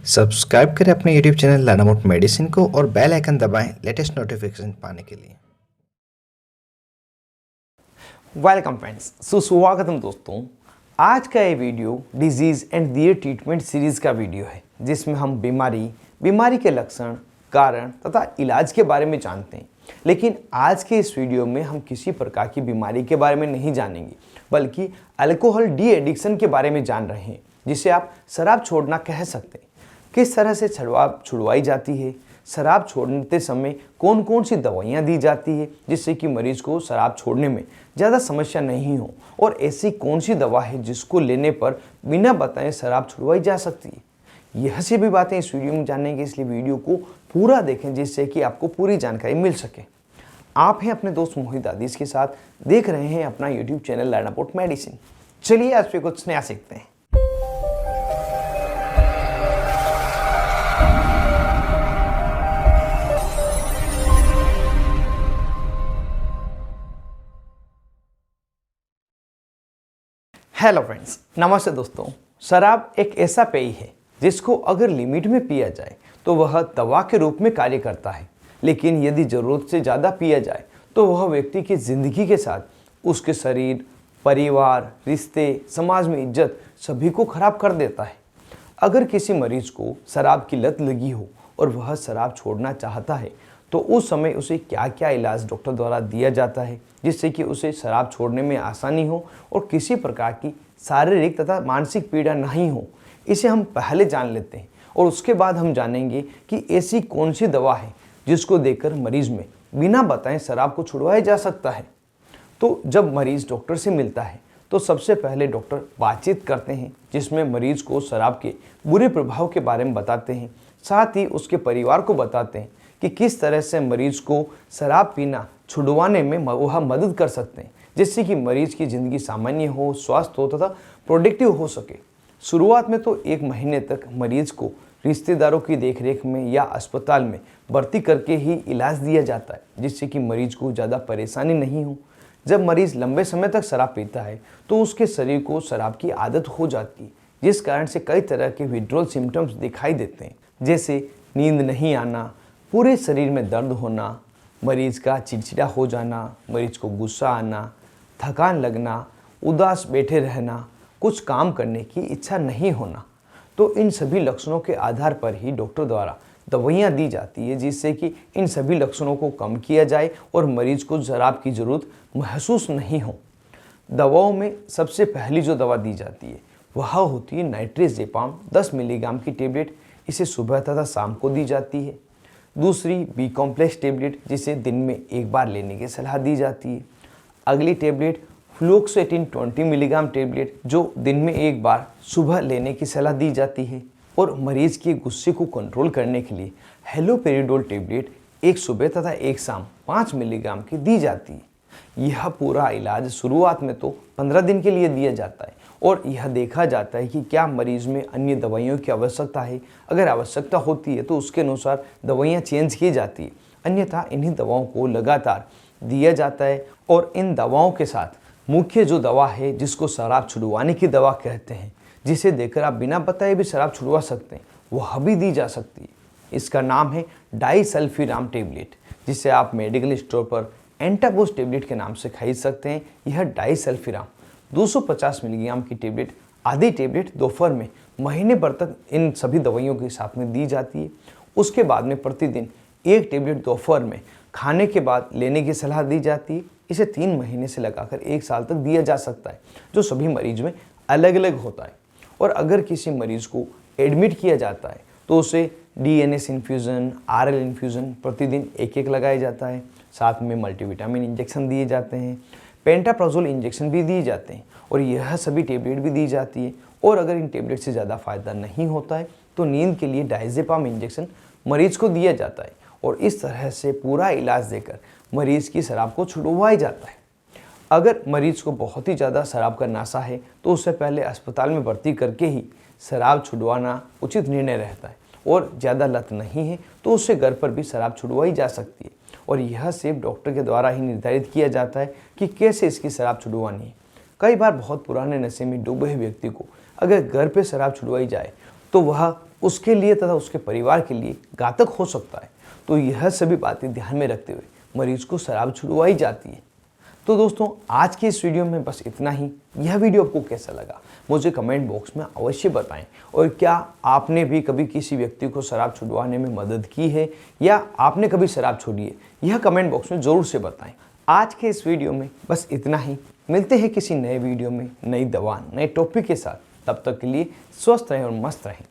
Subscribe करें अपने YouTube channel लानामोट medicine को और बेल आइकन दबाएं लेटेस्ट नोटिफिकेशन पाने के लिए। वेलकम फ्रेंड्स, सुस्वागतम दोस्तों। आज का ये video disease and their treatment series का वीडियो है, जिसमें हम बीमारी के लक्षण, कारण तथा इलाज के बारे में जानते हैं। लेकिन आज के इस वीडियो में हम किसी प्रकार की बीमारी के बारे में नहीं जानेंगे, बल्कि अल्कोहल डी एडिक्शन के बारे में जान रहे हैं, जिसे आप शराब छोड़ना कह सकते हैं। किस तरह से शराब छुड़वाई जाती है, शराब छोड़ते समय कौन कौन सी दवाइयाँ दी जाती है जिससे कि मरीज को शराब छोड़ने में ज़्यादा समस्या नहीं हो, और ऐसी कौन सी दवा है जिसको लेने पर बिना बताए शराब छुड़वाई जा सकती है। यह सभी बातें इस वीडियो में जानेंगे, इसलिए वीडियो को पूरा देखें जिससे कि आपको पूरी जानकारी मिल सके। आप हैं अपने दोस्त मोहित आदिश के साथ, देख रहे हैं अपना यूट्यूब चैनल लानामोट मेडिसिन। चलिए आज पे कुछ नया सीखते हैं। हेलो फ्रेंड्स, नमस्ते दोस्तों। शराब एक ऐसा पेय है जिसको अगर लिमिट में पिया जाए तो वह दवा के रूप में कार्य करता है, लेकिन यदि ज़रूरत से ज़्यादा पिया जाए तो वह व्यक्ति की ज़िंदगी के साथ उसके शरीर, परिवार, रिश्ते, समाज में इज्जत सभी को खराब कर देता है। अगर किसी मरीज को शराब की लत लगी हो और वह शराब छोड़ना चाहता है तो उस समय उसे क्या क्या इलाज डॉक्टर द्वारा दिया जाता है जिससे कि उसे शराब छोड़ने में आसानी हो और किसी प्रकार की शारीरिक तथा मानसिक पीड़ा नहीं हो, इसे हम पहले जान लेते हैं। और उसके बाद हम जानेंगे कि ऐसी कौन सी दवा है जिसको देकर मरीज में बिना बताए शराब को छुड़वाया जा सकता है। तो जब मरीज डॉक्टर से मिलता है तो सबसे पहले डॉक्टर बातचीत करते हैं, जिसमें मरीज को शराब के बुरे प्रभाव के बारे में बताते हैं, साथ ही उसके परिवार को बताते हैं कि किस तरह से मरीज को शराब पीना छुड़वाने में वह मदद कर सकते हैं, जिससे कि मरीज की ज़िंदगी सामान्य हो, स्वस्थ हो तथा प्रोडक्टिव हो सके। शुरुआत में तो 1 महीने तक मरीज को रिश्तेदारों की देखरेख में या अस्पताल में भर्ती करके ही इलाज दिया जाता है, जिससे कि मरीज को ज़्यादा परेशानी नहीं हो। जब मरीज लंबे समय तक शराब पीता है तो उसके शरीर को शराब की आदत हो जाती है, जिस कारण से कई तरह के विड्रॉल सिम्टम्स दिखाई देते हैं, जैसे नींद नहीं आना, पूरे शरीर में दर्द होना, मरीज का चिड़चिड़ा हो जाना, मरीज को गुस्सा आना, थकान लगना, उदास बैठे रहना, कुछ काम करने की इच्छा नहीं होना। तो इन सभी लक्षणों के आधार पर ही डॉक्टर द्वारा दवाइयाँ दी जाती है, जिससे कि इन सभी लक्षणों को कम किया जाए और मरीज को शराब की ज़रूरत महसूस नहीं हो। दवाओं में सबसे पहली जो दवा दी जाती है वह होती है नाइट्रोजेपाम 10 मिलीग्राम की टेबलेट। इसे सुबह तथा शाम को दी जाती है। दूसरी बी कॉम्प्लेक्स टेबलेट, जिसे दिन में 1 बार लेने की सलाह दी जाती है। अगली टेबलेट फ्लुओक्सेटिन 20 मिलीग्राम टेबलेट, जो दिन में 1 बार सुबह लेने की सलाह दी जाती है। और मरीज के गुस्से को कंट्रोल करने के लिए हेलोपेरिडोल टेबलेट 1 सुबह तथा 1 शाम 5 मिलीग्राम की दी जाती है। यह पूरा इलाज शुरुआत में तो 15 दिन के लिए दिया जाता है और यह देखा जाता है कि क्या मरीज में अन्य दवाइयों की आवश्यकता है। अगर आवश्यकता होती है तो उसके अनुसार दवाइयाँ चेंज की जाती है, अन्यथा इन्हीं दवाओं को लगातार दिया जाता है। और इन दवाओं के साथ मुख्य जो दवा है जिसको शराब छुड़वाने की दवा कहते हैं, जिसे देकर आप बिना बताए भी शराब छुड़वा सकते हैं, वह भी दी जा सकती है। इसका नाम है डाइसल्फिराम टेबलेट, जिसे आप मेडिकल स्टोर पर एंटाबोस टेबलेट के नाम से खरीद सकते हैं। यह डाइसल्फिराम 250 मिलीग्राम की टेबलेट, आधी टेबलेट दोपहर में महीने भर तक इन सभी दवाइयों के साथ में दी जाती है। उसके बाद में प्रतिदिन 1 टेबलेट दोपहर में खाने के बाद लेने की सलाह दी जाती है। इसे 3 महीने से लगाकर 1 साल तक दिया जा सकता है, जो सभी मरीज में अलग अलग होता है। और अगर किसी मरीज को एडमिट किया जाता है तो उसे DNS इन्फ्यूज़न, RL इन्फ्यूज़न प्रतिदिन 1-1 लगाया जाता है। साथ में मल्टीविटामिन इंजेक्शन दिए जाते हैं, पेंटाप्राजोल इंजेक्शन भी दिए जाते हैं, और यह सभी टेबलेट भी दी जाती है। और अगर इन टेबलेट से ज़्यादा फ़ायदा नहीं होता है तो नींद के लिए डायजेपाम इंजेक्शन मरीज को दिया जाता है। और इस तरह से पूरा इलाज देकर मरीज की शराब को छुड़वाया जाता है। अगर मरीज को बहुत ही ज़्यादा शराब का नशा है तो उससे पहले अस्पताल में भर्ती करके ही शराब छुड़वाना उचित निर्णय रहता है। और ज़्यादा लत नहीं है तो उससे घर पर भी शराब छुड़वाई जा सकती है। और यह सिर्फ डॉक्टर के द्वारा ही निर्धारित किया जाता है कि कैसे इसकी शराब छुड़वानी है। कई बार बहुत पुराने नशे में डूबे हुए व्यक्ति को अगर घर पे शराब छुड़वाई जाए तो वह उसके लिए तथा उसके परिवार के लिए घातक हो सकता है। तो यह सभी बातें ध्यान में रखते हुए मरीज को शराब छुड़वाई जाती है। तो दोस्तों, आज की इस वीडियो में बस इतना ही। यह वीडियो आपको कैसा लगा मुझे कमेंट बॉक्स में अवश्य बताएं। और क्या आपने भी कभी किसी व्यक्ति को शराब छुड़वाने में मदद की है या आपने कभी शराब छोड़ी है, यह कमेंट बॉक्स में ज़रूर से बताएं। आज के इस वीडियो में बस इतना ही। मिलते हैं किसी नए वीडियो में नई दवा नए टॉपिक के साथ। तब तक के लिए स्वस्थ रहें और मस्त रहें।